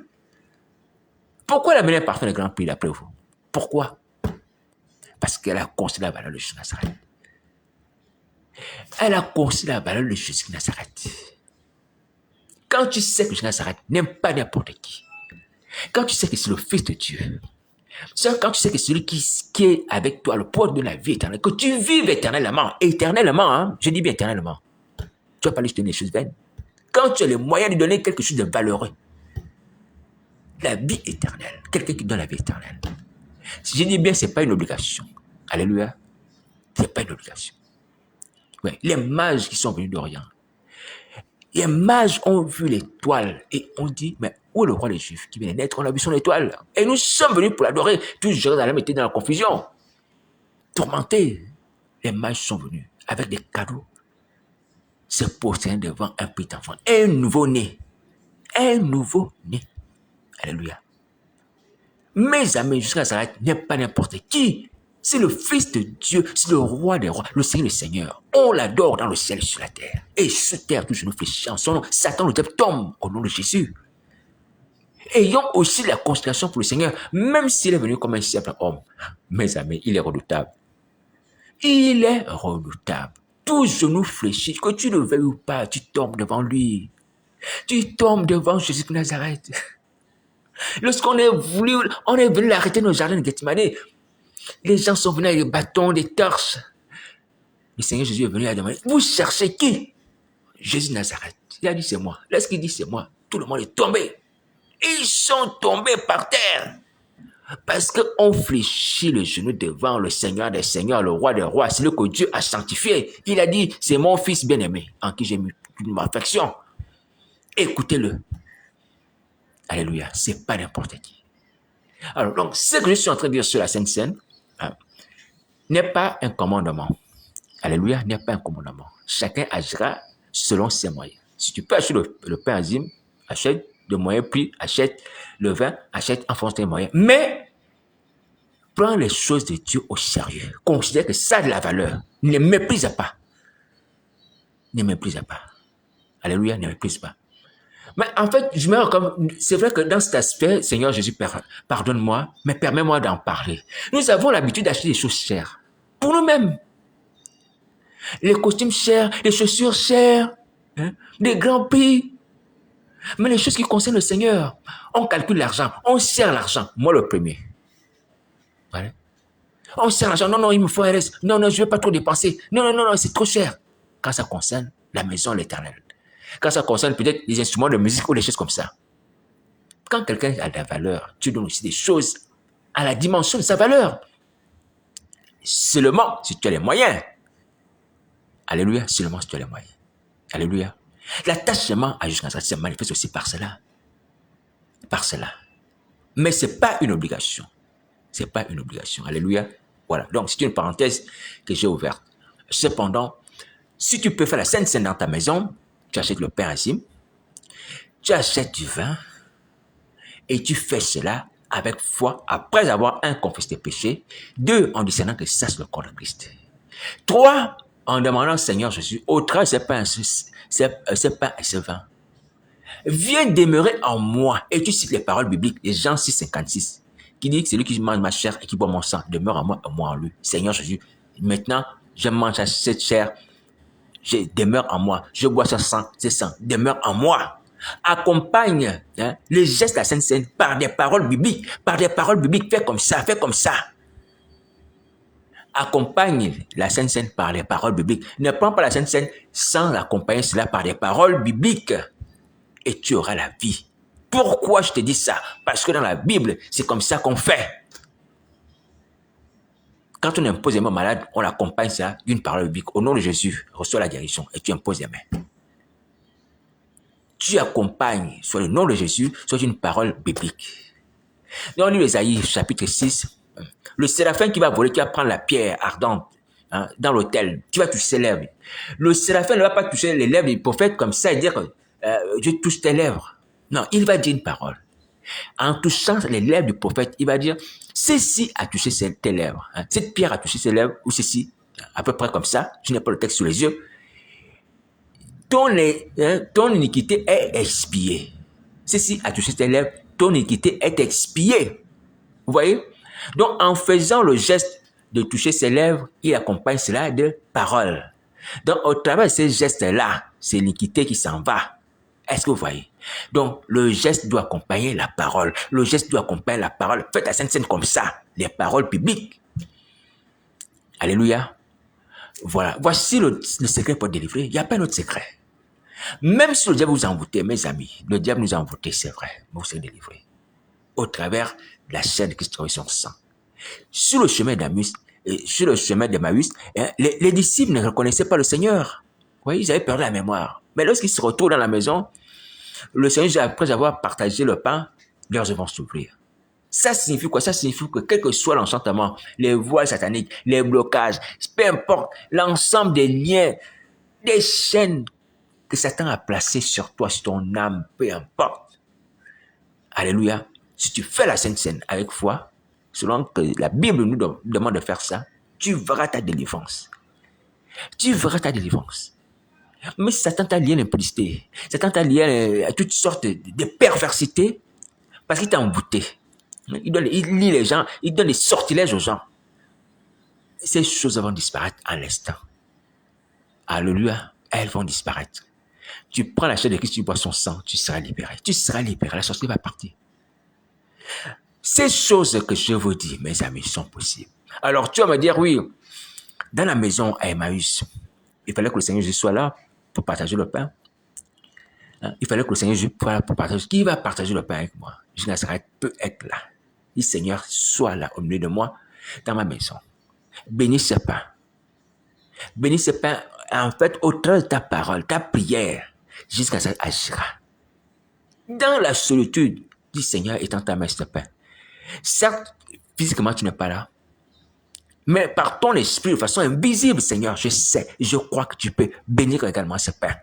Pourquoi elle a amené un parfum de grand prix d'après vous? Pourquoi? Parce qu'elle a considéré la valeur de Jésus Nazareth. Elle a considéré la valeur de Jésus Nazareth. Quand tu sais que Jésus Nazareth n'aime pas n'importe qui, quand tu sais que c'est le Fils de Dieu, quand tu sais que c'est celui qui est avec toi, le poids de la vie éternelle, que tu vives éternellement, hein, je dis bien éternellement, tu vas pas lui donner des choses vaines. Quand tu as les moyens de donner quelque chose de valeureux, la vie éternelle, quelqu'un qui donne la vie éternelle. Si je dis bien, ce n'est pas une obligation. Alléluia. Ce n'est pas une obligation. Ouais. Les mages qui sont venus d'Orient, les mages ont vu l'étoile et ont dit, mais où est le roi des Juifs qui vient de naître? On a vu son étoile. Et nous sommes venus pour l'adorer. Tout Jérusalem était dans la confusion. Tourmentés. Les mages sont venus avec des cadeaux. Se poser devant un petit enfant. Un nouveau-né. Un nouveau-né. Alléluia. Mes amis, jusqu'à Nazareth n'est pas n'importe qui. C'est le Fils de Dieu, c'est le roi des rois, le Seigneur des seigneurs. On l'adore dans le ciel et sur la terre. Et sur terre, tout genou fléchit en son nom. Satan, le diable, tombe au nom de Jésus. Ayons aussi la considération pour le Seigneur, même s'il est venu comme un simple homme. Mes amis, il est redoutable. Il est redoutable. Tout genou fléchit, que tu le veuilles ou pas, tu tombes devant lui. Tu tombes devant Jésus de Nazareth. Lorsqu'on est venu l'arrêter dans le jardin de Gethsemane, les gens sont venus avec des bâtons, des torches. Le Seigneur Jésus est venu à demander, vous cherchez qui? Jésus de Nazareth. Il a dit, c'est moi. Lorsqu'il dit, c'est moi, tout le monde est tombé. Ils sont tombés par terre. Parce qu'on fléchit le genou devant le Seigneur des seigneurs, le roi des rois, c'est le que Dieu a sanctifié. Il a dit, c'est mon fils bien-aimé, en qui j'ai mis une affection. Écoutez-le. Alléluia, c'est pas n'importe qui. Alors, donc, ce que je suis en train de dire sur la Sainte Seine, n'est pas un commandement. Alléluia, n'est pas un commandement. Chacun agira selon ses moyens. Si tu peux acheter le pain azime, achète de moyens prix, achète le vin, achète en fonction des moyens. Mais, prends les choses de Dieu au sérieux. Considère que ça a de la valeur. Ne méprise pas. Ne méprise pas. Alléluia, ne méprise pas. Mais en fait, c'est vrai que dans cet aspect, Seigneur Jésus, pardonne-moi, mais permets-moi d'en parler. Nous avons l'habitude d'acheter des choses chères. Pour nous-mêmes. Les costumes chers, les chaussures chères, des grands prix. Mais les choses qui concernent le Seigneur, on calcule l'argent, on sert l'argent. Moi, le premier. Voilà. On sert l'argent. Non, il me faut un reste. Non, je ne veux pas trop dépenser. Non, c'est trop cher. Quand ça concerne la maison de l'Éternel. Quand ça concerne peut-être les instruments de musique ou des choses comme ça. Quand quelqu'un a de la valeur, tu donnes aussi des choses à la dimension de sa valeur. Seulement si tu as les moyens. Alléluia, seulement si tu as les moyens. Alléluia. L'attachement à Jésus se manifeste aussi par cela. Par cela. Mais ce n'est pas une obligation. Ce n'est pas une obligation. Alléluia. Voilà. Donc, c'est une parenthèse que j'ai ouverte. Cependant, si tu peux faire la Sainte Seine dans ta maison, tu achètes le pain azime, tu achètes du vin, et tu fais cela avec foi, après avoir, un, confessé tes péchés, deux, en discernant que ça c'est le corps de Christ. Trois, en demandant, Seigneur Jésus, au travers de ce pain et ce vin, viens demeurer en moi. Et tu cites les paroles bibliques, les Jean 6,56, qui dit que c'est lui qui mange ma chair et qui boit mon sang, demeure en moi et moi en lui. Seigneur Jésus, maintenant, je mange cette chair, je demeure en moi, je bois ce sang, demeure en moi. Accompagne les gestes de la Sainte Seine par des paroles bibliques, fais comme ça. Accompagne la Sainte Seine par les paroles bibliques. Ne prends pas la Sainte Seine sans accompagner cela par des paroles bibliques. Et tu auras la vie. Pourquoi je te dis ça? Parce que dans la Bible, c'est comme ça qu'on fait. Quand on impose les mains malades, on accompagne ça d'une parole biblique. Au nom de Jésus, reçois la guérison et tu imposes les mains. Tu accompagnes, soit le nom de Jésus, soit une parole biblique. Dans le livre d'Ésaïe, chapitre 6, le séraphin qui va voler, qui va prendre la pierre ardente dans l'autel, qui va toucher ses lèvres. Le séraphin ne va pas toucher les lèvres du prophète comme ça et dire je touche tes lèvres. Non, il va dire une parole. En touchant les lèvres du prophète, il va dire, ceci a touché tes lèvres. Hein. Cette pierre a touché ses lèvres, ou ceci, à peu près comme ça, je n'ai pas le texte sous les yeux. Ton iniquité est expiée. Ceci a touché tes lèvres, ton iniquité est expiée. Vous voyez? Donc, en faisant le geste de toucher ses lèvres, il accompagne cela de paroles. Donc, au travers de ces gestes-là, c'est l'iniquité qui s'en va. Est-ce que vous voyez? Donc, le geste doit accompagner la parole. Le geste doit accompagner la parole. Faites la Sainte Seine comme ça. Les paroles publiques. Alléluia. Voilà. Voici le secret pour délivrer. Il n'y a pas d'autre secret. Même si le diable vous a envoûté, mes amis, le diable nous a envoûté, c'est vrai, mais vous serez délivrés. Au travers de la chaîne de Christ et son sang. Sur le chemin d'Emmaüs, les disciples ne reconnaissaient pas le Seigneur. Vous voyez, ils avaient perdu la mémoire. Mais lorsqu'ils se retrouvent dans la maison, le Seigneur, après avoir partagé le pain, leurs yeux vont s'ouvrir. Ça signifie quoi? Ça signifie que quel que soit l'enchantement, les voiles sataniques, les blocages, peu importe, l'ensemble des liens, des chaînes que Satan a placées sur toi, sur ton âme, peu importe. Alléluia. Si tu fais la Sainte Seine avec foi, selon que la Bible nous demande de faire ça, tu verras ta délivrance. Tu verras ta délivrance. Mais si Satan t'a lié à l'impudicité, Satan t'a lié à toutes sortes de perversités, parce qu'il t'a embouté. Il lie les gens, il donne des sortilèges aux gens. Ces choses vont disparaître à l'instant. Alléluia, elles vont disparaître. Tu prends la chair de Christ, tu bois son sang, tu seras libéré. Tu seras libéré, la sorcellerie va partir. Ces choses que je vous dis, mes amis, sont possibles. Alors tu vas me dire, oui, dans la maison à Emmaüs, il fallait que le Seigneur Jésus soit là pour partager le pain. Il fallait que le Seigneur Jésus soit là pour partager. Qui va partager le pain avec moi? Je Nazareth peut être là. Dis Seigneur, sois là au milieu de moi, dans ma maison. Bénis ce pain. Bénis ce pain, en fait, au travers de ta parole, ta prière, jusqu'à ce qu'elle agira. Dans la solitude, dis Seigneur, étends ta main sur ce pain. Certes, physiquement, tu n'es pas là. Mais par ton esprit, de façon invisible, Seigneur, je sais, je crois que tu peux bénir également ce pain.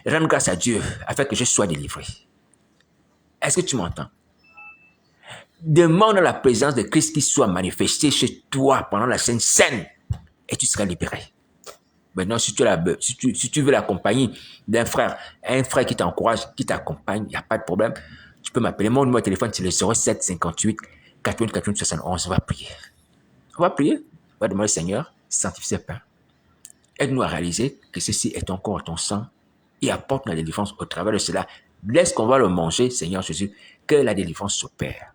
Rends grâce à Dieu afin que je sois délivré. Est-ce que tu m'entends? Demande la présence de Christ qui soit manifestée chez toi pendant la Sainte Seine et tu seras libéré. Maintenant, si tu veux l'accompagner d'un frère, un frère qui t'encourage, qui t'accompagne, il n'y a pas de problème. Tu peux m'appeler. Mon numéro de téléphone, c'est le 07 58 88 88 71. On va prier. On va prier. On va demander au Seigneur, sanctifie ce pain. Aide-nous à réaliser que ceci est ton corps, ton sang et apporte la délivrance au travers de cela. Laisse qu'on va le manger, Seigneur Jésus, que la délivrance s'opère.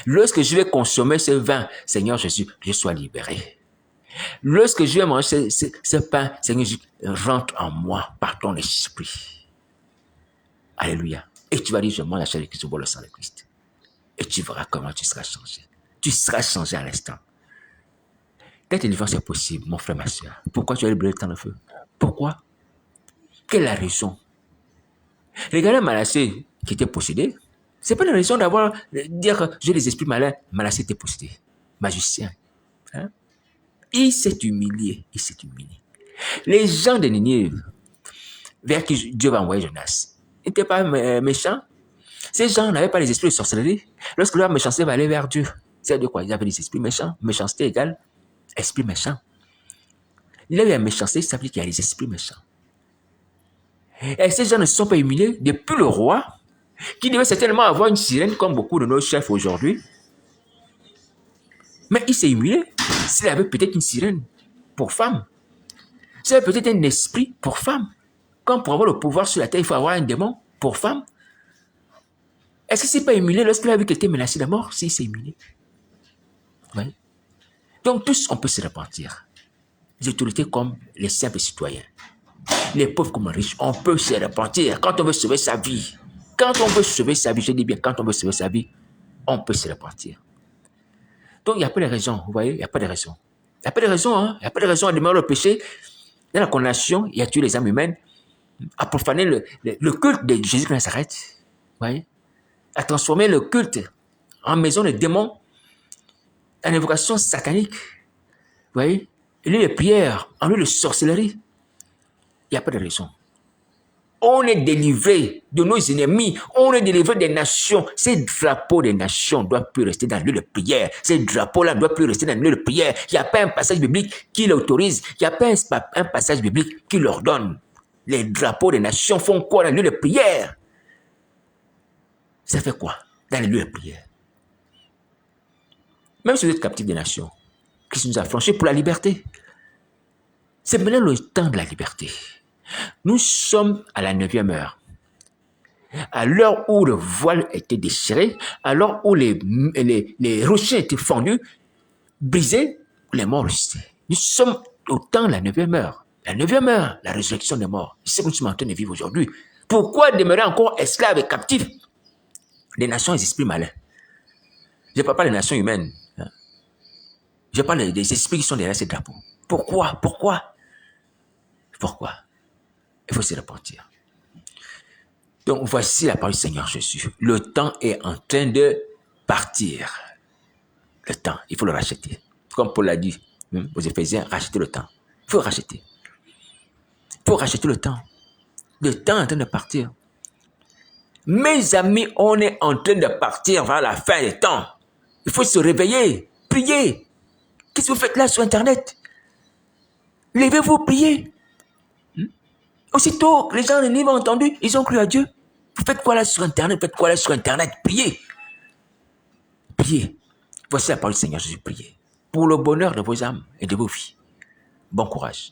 Lorsque je vais consommer ce vin, Seigneur Jésus, je sois libéré. Lorsque je vais manger ce pain, Seigneur Jésus, rentre en moi par ton esprit. Alléluia. Et tu vas dire, je mange la chair de Christ, je bois le sang de Christ. Et tu verras comment tu seras changé. Tu seras changé à l'instant. Ta délivrance est possible, mon frère, ma soeur. Pourquoi tu as brûlé dans le feu? Pourquoi? Quelle est la raison? Regardez Manassé qui était possédé. C'est pas une raison dire que j'ai des esprits malins. Manassé était possédé. Magicien. Hein? Il s'est humilié. Il s'est humilié. Les gens de Ninive, vers qui Dieu va envoyer Jonas, n'étaient pas méchants. Ces gens n'avaient pas les esprits de sorcellerie. Lorsque leur méchanceté va aller vers Dieu, c'est de quoi? Ils avaient des esprits méchants. Méchanceté égale esprit méchant. Il y a eu la méchanceté, ça veut dire qu'il y a des esprits méchants. Et ces gens ne se sont pas humiliés depuis le roi, qui devait certainement avoir une sirène comme beaucoup de nos chefs aujourd'hui. Mais il s'est humilié. S'il avait peut-être une sirène pour femme, s'il avait peut-être un esprit pour femme, comme pour avoir le pouvoir sur la terre, il faut avoir un démon pour femme. Est-ce qu'il ne s'est pas humilié lorsqu'il a vu qu'il était menacé de mort? S'il s'est humilié. Oui. Donc tous, on peut se repentir. Les autorités comme les simples citoyens. Les pauvres comme les riches, on peut se repentir quand on veut sauver sa vie. Quand on veut sauver sa vie, je dis bien, quand on veut sauver sa vie, on peut se repentir. Donc, il n'y a pas de raison, vous voyez, il n'y a pas de raison. Il n'y a pas de raison, hein. Il n'y a pas de raison à demeurer le péché. Dans la condamnation, il a tué les âmes humaines, à profaner le culte de Jésus de Nazareth, vous voyez, à transformer le culte en maison de démons, en évocation satanique, vous voyez, lieu de prière, en lieu de sorcellerie. Il n'y a pas de raison. On est délivré de nos ennemis. On est délivré des nations. Ces drapeaux des nations ne doivent plus rester dans le lieu de prière. Ces drapeaux-là ne doivent plus rester dans le lieu de prière. Il n'y a pas un passage biblique qui l'autorise. Il n'y a pas un passage biblique qui l'ordonne. Les drapeaux des nations font quoi dans le lieu de prière? Ça fait quoi dans le lieu de prière? Même si vous êtes captif des nations, Christ nous a franchis pour la liberté. C'est maintenant le temps de la liberté. Nous sommes à la 9e heure. À l'heure où le voile était déchiré, à l'heure où les rochers étaient fendus, brisés, les morts ressuscitaient. Nous sommes au temps de la 9e heure. La 9e heure, la résurrection des morts. C'est ce que nous sommes en train de vivre aujourd'hui. Pourquoi demeurer encore esclaves et captifs des nations et des esprits malins? Je ne parle pas des nations humaines. Je parle des esprits qui sont derrière ces drapeaux. Pourquoi? Il faut se repentir. Donc, voici la parole du Seigneur Jésus. Le temps est en train de partir. Le temps, il faut le racheter. Comme Paul l'a dit aux Éphésiens, rachetez le temps. Il faut racheter. Il faut racheter le temps. Le temps est en train de partir. Mes amis, on est en train de partir vers la fin des temps. Il faut se réveiller, prier. Qu'est-ce que vous faites là sur Internet? Levez-vous, priez. Aussitôt, les gens, les livres ont entendu, ils ont cru à Dieu. Vous faites quoi là sur Internet? Faites quoi là sur Internet? Priez. Priez. Voici la parole du Seigneur Jésus, priez. Pour le bonheur de vos âmes et de vos vies. Bon courage.